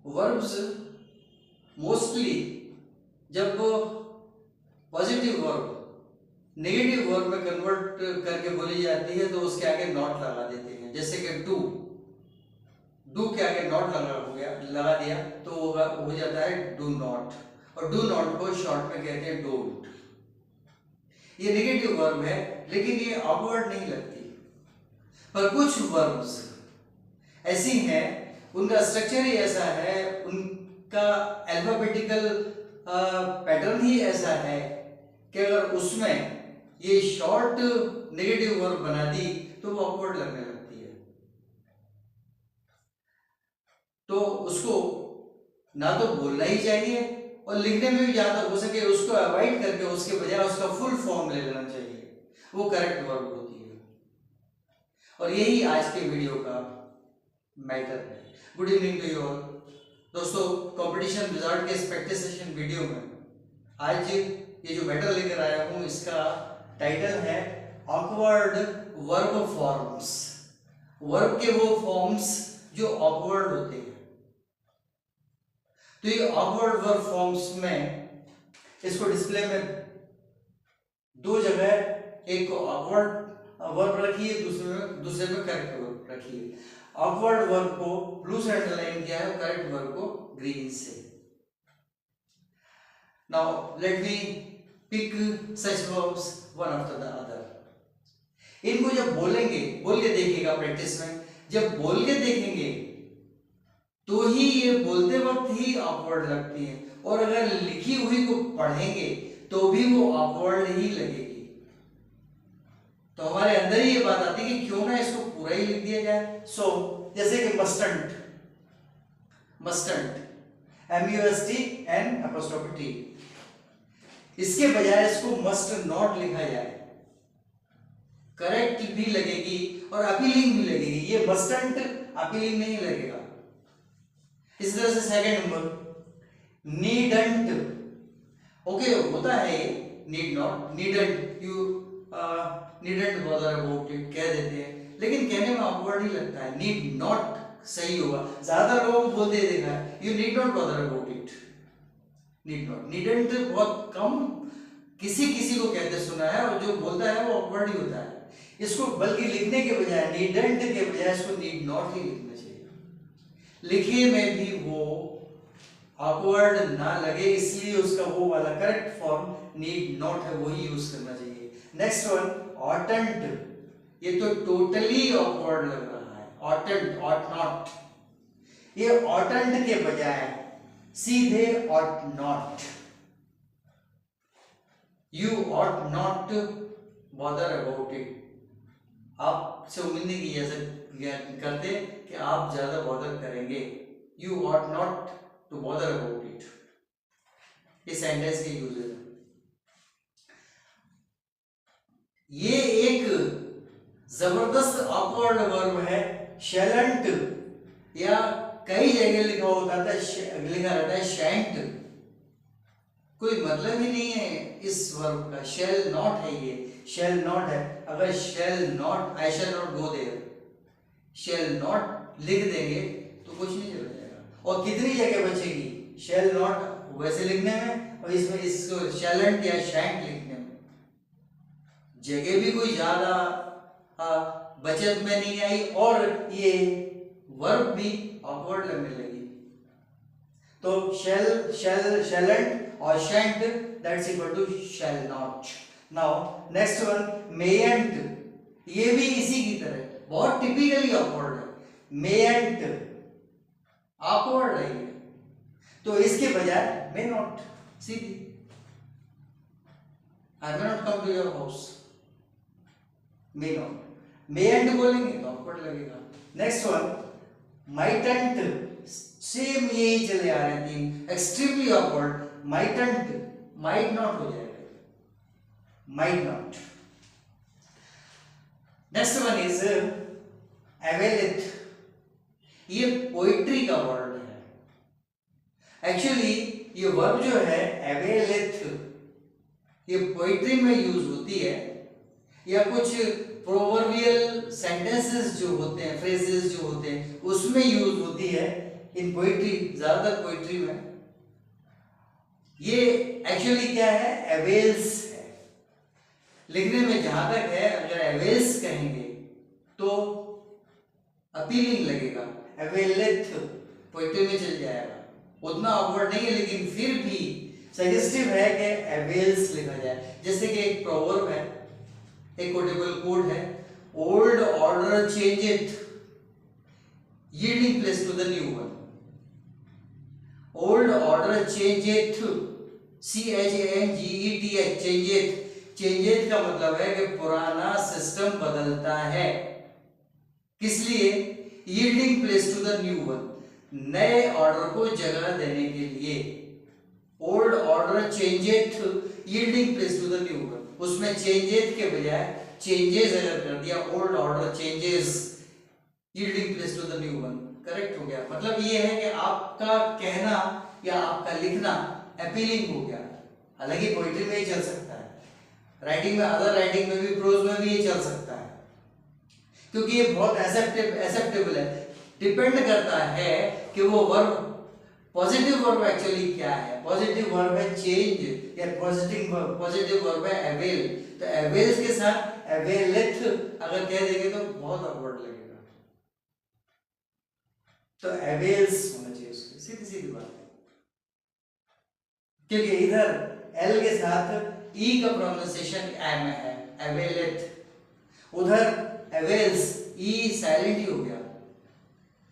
Verbs mostly जब positive verb negative verb में convert करके बोली जाती है तो उसके आगे नॉट लगा देते हैं। जैसे कि डू, डू के आगे नॉट लगा दिया तो हो जाता है डू नॉट, और डू नॉट को शॉर्ट में कहते हैं डोंट। ये नेगेटिव वर्ब है लेकिन ये ऑकवर्ड नहीं लगती। पर कुछ वर्ब्स ऐसी हैं, उनका स्ट्रक्चर ही ऐसा है, उनका अल्फाबेटिकल पैटर्न ही ऐसा है कि अगर उसमें ये शॉर्ट नेगेटिव वर्ब बना दी तो वो ऑकवर्ड लगने लगती है। तो उसको ना तो बोलना ही चाहिए और लिखने में भी जहां तक हो सके उसको अवॉइड करके उसके बजाय उसका फुल फॉर्म ले लेना चाहिए, वो करेक्ट वर्ब होती है। और यही आज के वीडियो का मैटर है। Good evening to you all. दोस्तों, कंपटीशन विजार्ड के इस प्रैक्टिस सेशन वीडियो में आज ये जो मैटर लेकर आया हूं इसका टाइटल है ऑकवर्ड वर्ब फॉर्म्स। वर्ब के वो फॉर्म्स जो ऑकवर्ड होते हैं। तो ये ऑकवर्ड वर्ब फॉर्म्स में इसको डिस्प्ले में दो जगह, एक को ऑकवर्ड वर्ब रखिए, दूसरे में करेक्ट वर्ब रखिए। ऑकवर्ड वर्ब को ब्लू से अंडरलाइन किया है, करेक्ट वर्ब को ग्रीन से। Now let me pick such verbs one after the other. इनको जब बोलेंगे, बोल के देखिएगा प्रैक्टिस में, जब बोल के देखेंगे तो ही ये बोलते वक्त ही ऑकवर्ड लगती है, और अगर लिखी हुई को पढ़ेंगे तो भी वो ऑकवर्ड ही लगेगी। तो हमारे अंदर ही ये बात आती है कि क्यों ना इसको पूरा ही लिख दिया जाए। सो जैसे कि मस्टंट, मस्टंट MUSTN'T, इसके बजाय इसको मस्ट नॉट लिखा जाए, करेक्ट भी लगेगी और अपीलिंग भी लगेगी। ये मस्टंट अपीलिंग नहीं लगेगा। इस तरह से सेकंड नंबर नीडंट, ओके होता है ये need not, needn't, you needn't bother about it कह देते हैं, लेकिन कहने में ऑकवर्ड ही लगता है। नीड नॉट सही होगा, ज्यादा लोग बोलते देखा है, you need not bother about it, need not. Needn't बहुत कम किसी को कहते सुना है, और जो बोलता है वो ऑकवर्ड ही होता है। इसको बल्कि लिखने के बजाय, नीडंट के बजाय इसको नीड नॉट ही लिखना चाहिए, लिखने में भी वो ऑकवर्ड ना लगे, इसलिए उसका वो वाला करेक्ट फॉर्म नीड नॉट है, वही यूज करना चाहिए। नेक्स्ट वन ऑटंट, ये तो टोटली ऑकवर्ड लग रहा है। ऑटंट, ऑट नॉट, ये ऑटंट के बजाय सीधे ought not, you ought not bother about it. आपसे उम्मीद नहीं की जैसे करते कि आप ज्यादा बॉदर करेंगे, you ought not to bother about it. इस सेंटेंस के यूज है। ये एक जबरदस्त ऑकवर्ड वर्ब है, शैलेंट, या कई जगह लिखा रहता है शैंट, कोई मतलब ही नहीं है इस वर्ब का। शैल नॉट है, ये शैल नॉट है। अगर shall not, I shall not go there, shall not लिख देंगे तो कुछ नहीं चल जाएगा। और कितनी जगह बचेगी शैल नॉट वैसे लिखने में, और इसमें इसको शैलेंट या शैंट लिखने में जगह भी कोई ज्यादा बचत में नहीं आई, और ये वर्ब भी ऑकवर्ड लगने लगी। तो शैलेंट और shan't that's equal to shall not. Now next one mayn't, ये भी इसी की तरह बहुत टिपिकली ऑकवर्ड है। मेयंट ऑकवर्ड है ये, तो इसके बजाय मे नॉट, सीधी, I may not come to your house, may not. Mayn't बोलेंगे तो ऑकवर्ड लगेगा। नेक्स्ट वन माइटंट, सेम यही चले आ रहे हैं तीन, extremely awkward. Mightn't, might not हो जाएगा, might not. Next one is availeth, ये पोइट्री का वर्ड है। एक्चुअली ये वर्ब जो है एवेलिथ, ये पोइट्री में यूज होती है, या कुछ प्रोवर्बियल सेंटेंसेस जो होते हैं, फ्रेजेस जो होते हैं, उसमें यूज होती है। इन पोइट्री, ज्यादातर पोइट्री में ये एक्चुअली क्या है, अवेल्स है। लिखने में जहां तक है, अगर अवेल्स कहेंगे तो अपीलिंग लगेगा, अवेलेथ पोइट्री में चल जाएगा, उतना ऑकवर्ड नहीं है, लेकिन फिर भी सजेस्टिव है कि अवेल्स लिखा जाए। जैसे कि एक प्रोवर्ब है, एक कोटेबल कोड है, old order changeth yielding place to the new one. Old order changeth, CHANGETH, changeth, changeth का मतलब है कि पुराना सिस्टम बदलता है। किस लिए? yielding place to the new one, नए ऑर्डर को जगह देने के लिए। Old order changeth yielding place to the new one, उसमें चेंजेथ के बजाय चेंजेस अगर कर दिया, old order changes yielding place to the new one, correct हो गया। मतलब ये है कि आपका कहना या आपका लिखना अपीलिंग हो गया। हालांकि पोइट्री में ही चल सकता है, राइटिंग में, अदर राइटिंग में भी, प्रोज में भी ये चल सकता है, क्योंकि ये बहुत एक्सेप्टेबल है। डिपेंड करता है कि वो वर्ब, पॉजिटिव वर्ब एक्चुअली क्या है। पॉजिटिव वर्ब है चेंज या पॉजिटिव वर्ब है अवेल, तो अवेल्स के साथ अवेलेथ अगर कह देंगे तो बहुत ऑकवर्ड लगेगा, तो अवेल्स होना चाहिए उसके, सीधी सीधी बात है। क्योंकि इधर एल के साथ ई का प्रोनाउंसिएशन एम है, अवेलेथ, उधर अवेल्स ई साइलेंट ही हो गया,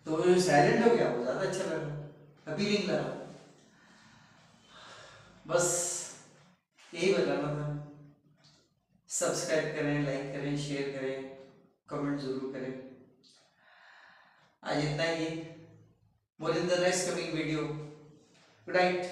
तो जो साइलेंट हो गया वो ज्यादा अच्छा लगा, अपीलिंग लगा। बस यही बताना था। सब्सक्राइब करें, लाइक करें, शेयर करें, कमेंट जरूर करें। आज इतना ही। More in the next coming video. Good night.